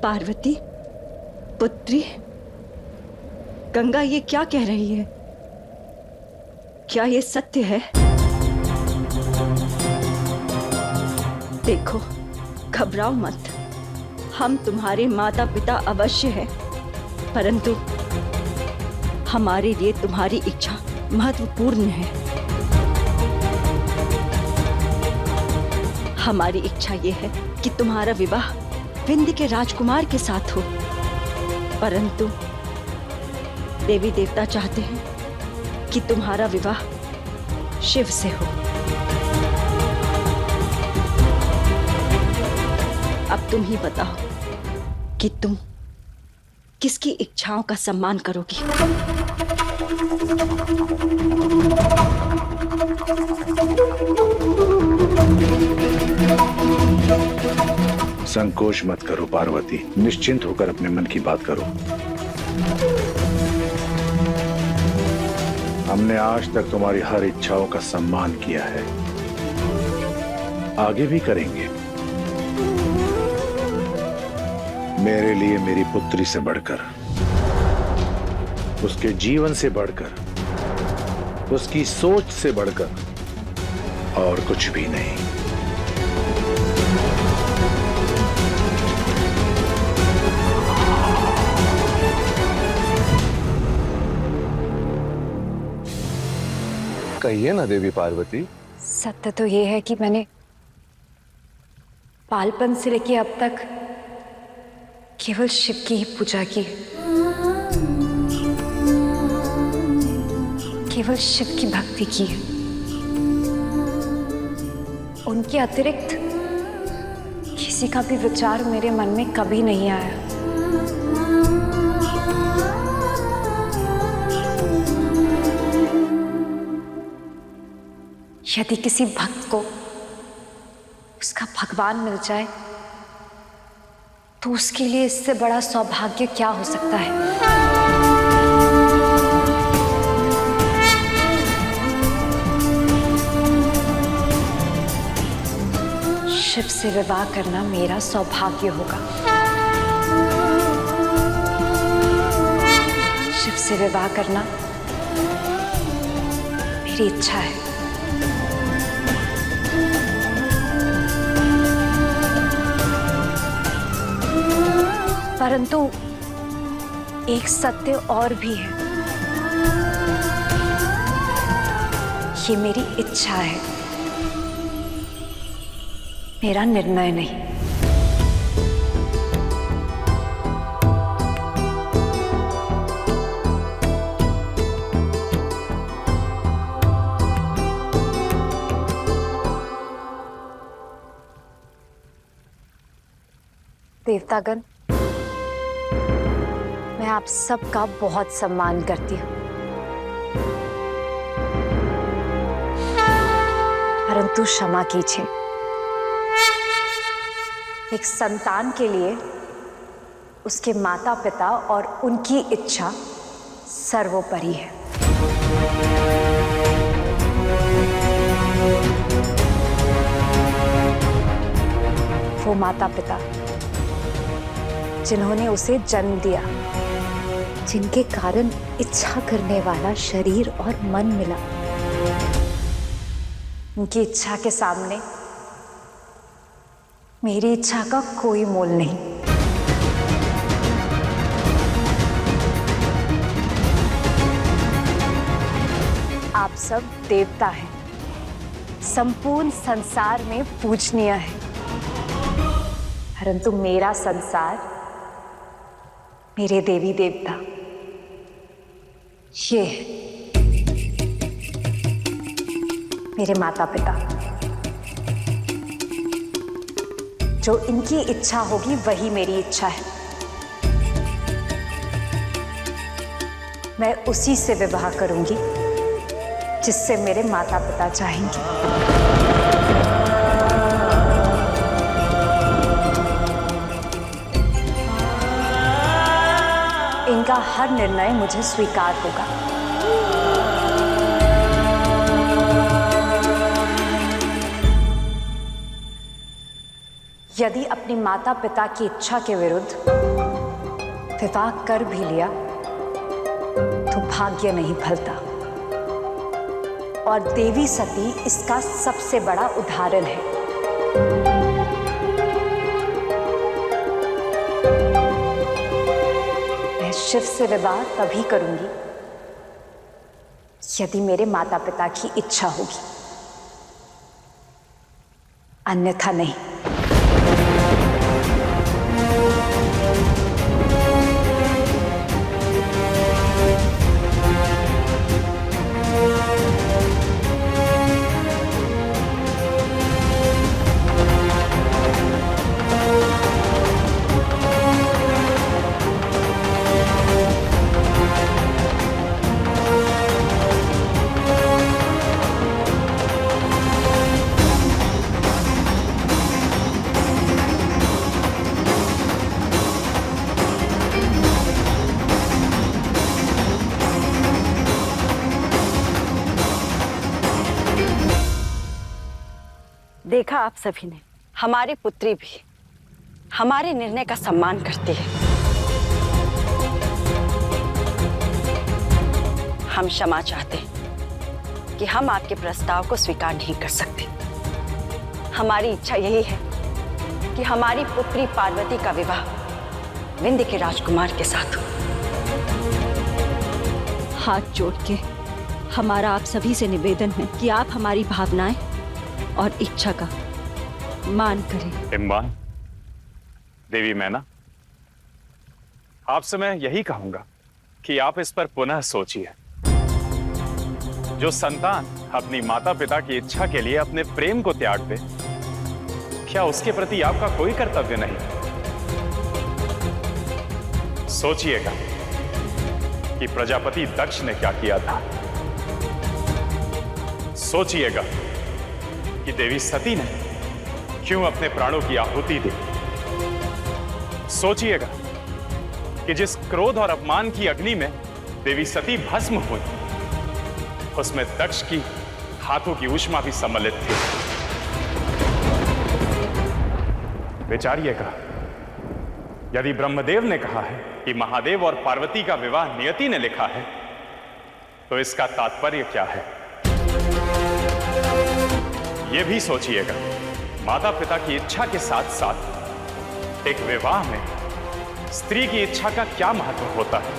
पार्वती, पुत्री, गंगा ये क्या कह रही है? क्या ये सत्य है? देखो, घबराओ मत। हम तुम्हारे माता पिता अवश्य हैं, परंतु हमारे लिए तुम्हारी इच्छा महत्वपूर्ण है। हमारी इच्छा ये है कि तुम्हारा विवाह विंध्य के राजकुमार के साथ हो, परंतु देवी देवता चाहते हैं कि तुम्हारा विवाह शिव से हो। अब तुम ही बताओ कि तुम किसकी इच्छाओं का सम्मान करोगी? संकोच मत करो पार्वती, निश्चिंत होकर अपने मन की बात करो। हमने आज तक तुम्हारी हर इच्छाओं का सम्मान किया है, आगे भी करेंगे। मेरे लिए मेरी पुत्री से बढ़कर, उसके जीवन से बढ़कर, उसकी सोच से बढ़कर और कुछ भी नहीं। कहिए ना देवी पार्वती। सत्य तो ये है कि मैंने बालपन से लेके अब तक केवल शिव की ही पूजा की, केवल शिव की भक्ति की है। उनके अतिरिक्त किसी का भी विचार मेरे मन में कभी नहीं आया। यदि किसी भक्त को उसका भगवान मिल जाए तो उसके लिए इससे बड़ा सौभाग्य क्या हो सकता है। शिव से विवाह करना मेरा सौभाग्य होगा। शिव से विवाह करना मेरी इच्छा है। परंतु एक सत्य और भी है, ये मेरी इच्छा है, मेरा निर्णय नहीं। देवतागण, मैं आप सबका बहुत सम्मान करती हूँ, परंतु क्षमा कीजिए। एक संतान के लिए उसके माता पिता और उनकी इच्छा सर्वोपरि है। वो माता पिता जिन्होंने उसे जन्म दिया, जिनके कारण इच्छा करने वाला शरीर और मन मिला, उनकी इच्छा के सामने मेरी इच्छा का कोई मोल नहीं। आप सब देवता हैं, संपूर्ण संसार में पूजनीय है, परंतु मेरा संसार, मेरे देवी देवता ये मेरे माता पिता, जो इनकी इच्छा होगी वही मेरी इच्छा है। मैं उसी से विवाह करूंगी जिससे मेरे माता पिता चाहेंगे। इनका हर निर्णय मुझे स्वीकार होगा। यदि अपनी माता पिता की इच्छा के विरुद्ध विवाह कर भी लिया तो भाग्य नहीं फलता, और देवी सती इसका सबसे बड़ा उदाहरण है। मैं शिव से विवाह तभी करूंगी यदि मेरे माता पिता की इच्छा होगी, अन्यथा नहीं। देखा आप सभी ने, हमारी पुत्री भी हमारे निर्णय का सम्मान करती है। हम क्षमा चाहते हैं कि हम आपके प्रस्ताव को स्वीकार नहीं कर सकते। हमारी इच्छा यही है कि हमारी पुत्री पार्वती का विवाह विंध्य के राजकुमार के साथ हो। हाथ जोड़ के हमारा आप सभी से निवेदन है कि आप हमारी भावनाएं और इच्छा का मान करें। इम्मान, देवी मैना, आपसे मैं यही कहूंगा कि आप इस पर पुनः सोचिए। जो संतान अपनी माता पिता की इच्छा के लिए अपने प्रेम को त्याग दे, क्या उसके प्रति आपका कोई कर्तव्य नहीं? सोचिएगा कि प्रजापति दक्ष ने क्या किया था। सोचिएगा कि देवी सती ने क्यों अपने प्राणों की आहुति दी। सोचिएगा कि जिस क्रोध और अपमान की अग्नि में देवी सती भस्म हुई, उसमें दक्ष की हाथों की ऊष्मा भी सम्मिलित थी। विचारिएगा, यदि ब्रह्मदेव ने कहा है कि महादेव और पार्वती का विवाह नियति ने लिखा है, तो इसका तात्पर्य क्या है? यह भी सोचिएगा, माता पिता की इच्छा के साथ साथ एक विवाह में स्त्री की इच्छा का क्या महत्व होता है।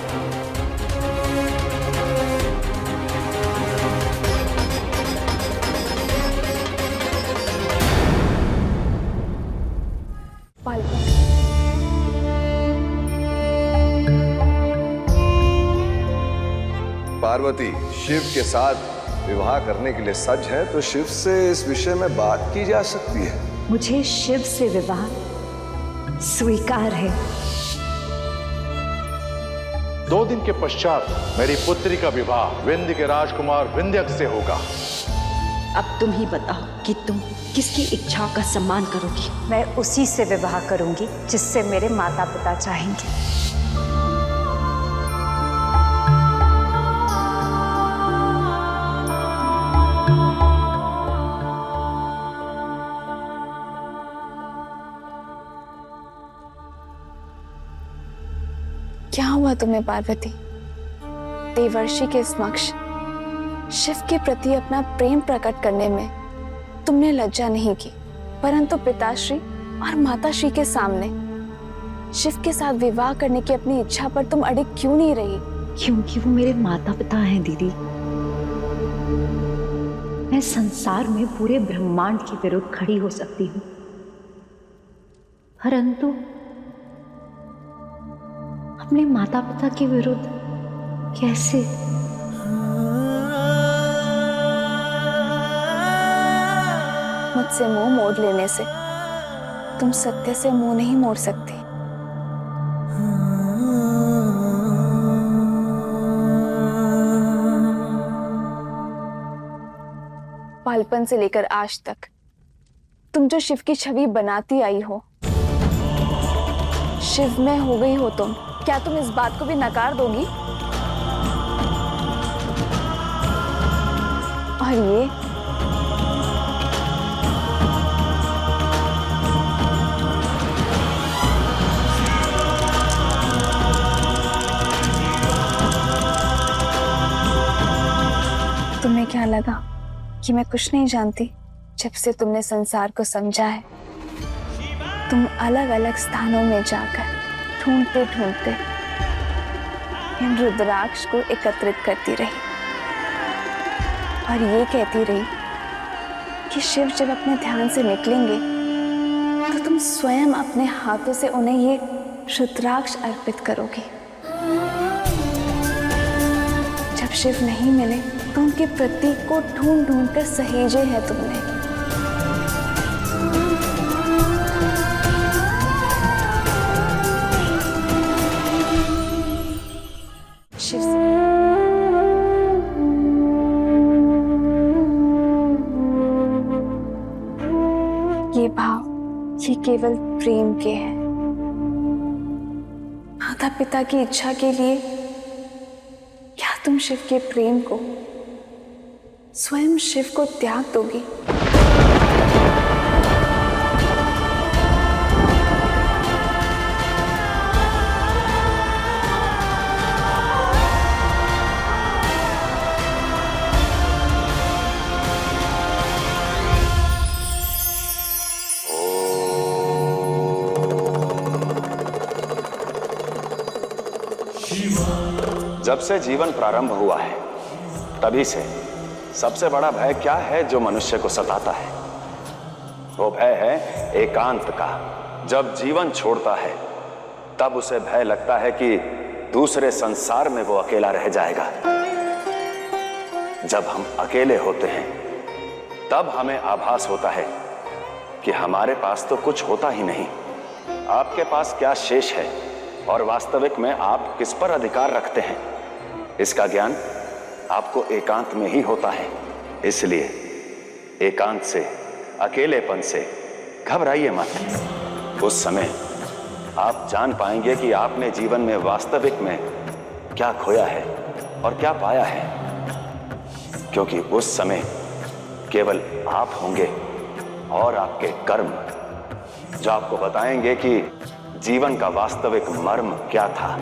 पार्वती शिव के साथ विवाह करने के लिए सज्ज है, तो शिव से इस विषय में बात की जा सकती है। मुझे शिव से विवाह स्वीकार है। 2 दिन के पश्चात मेरी पुत्री का विवाह विंध्य के राजकुमार विंध्यक से होगा। अब तुम ही बताओ कि तुम किसकी इच्छा का सम्मान करोगी। मैं उसी से विवाह करूंगी जिससे मेरे माता पिता चाहेंगे। क्या हुआ तुम्हें पार्वती? देवर्षि के समक्ष शिव के प्रति अपना प्रेम प्रकट करने में तुमने लज्जा नहीं की, परंतु पिताश्री और माताश्री के सामने शिव के साथ विवाह करने की अपनी इच्छा पर तुम अड़िग क्यों नहीं रही? क्योंकि वो मेरे माता पिता हैं दीदी। मैं संसार में पूरे ब्रह्मांड के विरुद्ध खड़ी हो सकती हूँ, परंतु अपने माता पिता के विरुद्ध कैसे? मुझसे मुंह मोड़ लेने से तुम सत्य से मुंह नहीं मोड़ सकती। बालपन से लेकर आज तक तुम जो शिव की छवि बनाती आई हो, शिव में हो गई हो तुम। क्या तुम इस बात को भी नकार दोगी? और ये तुम्हें क्या लगा कि मैं कुछ नहीं जानती? जब से तुमने संसार को समझा है, तुम अलग अलग स्थानों में जाकर ढूंढते ढूंढते इन रुद्राक्ष को एकत्रित करती रही और ये कहती रही कि शिव जब अपने ध्यान से निकलेंगे तो तुम स्वयं अपने हाथों से उन्हें ये रुद्राक्ष अर्पित करोगे। जब शिव नहीं मिले तो उनके प्रतीक को ढूंढ ढूंढ कर सहेजे है तुमने। शिव से ये भाव ये केवल प्रेम के हैं। माता पिता की इच्छा के लिए क्या तुम शिव के प्रेम को, स्वयं शिव को त्याग दोगी? जब से जीवन प्रारंभ हुआ है तभी से सबसे बड़ा भय क्या है जो मनुष्य को सताता है? वो भय है एकांत का। जब जीवन छोड़ता है तब उसे भय लगता है कि दूसरे संसार में वो अकेला रह जाएगा। जब हम अकेले होते हैं तब हमें आभास होता है कि हमारे पास तो कुछ होता ही नहीं। आपके पास क्या शेष है और वास्तविक में आप किस पर अधिकार रखते हैं, इसका ज्ञान आपको एकांत में ही होता है। इसलिए एकांत से, अकेलेपन से घबराइए मत। उस समय आप जान पाएंगे कि आपने जीवन में वास्तविक में क्या खोया है और क्या पाया है, क्योंकि उस समय केवल आप होंगे और आपके कर्म जो आपको बताएंगे कि जीवन का वास्तविक मर्म क्या था।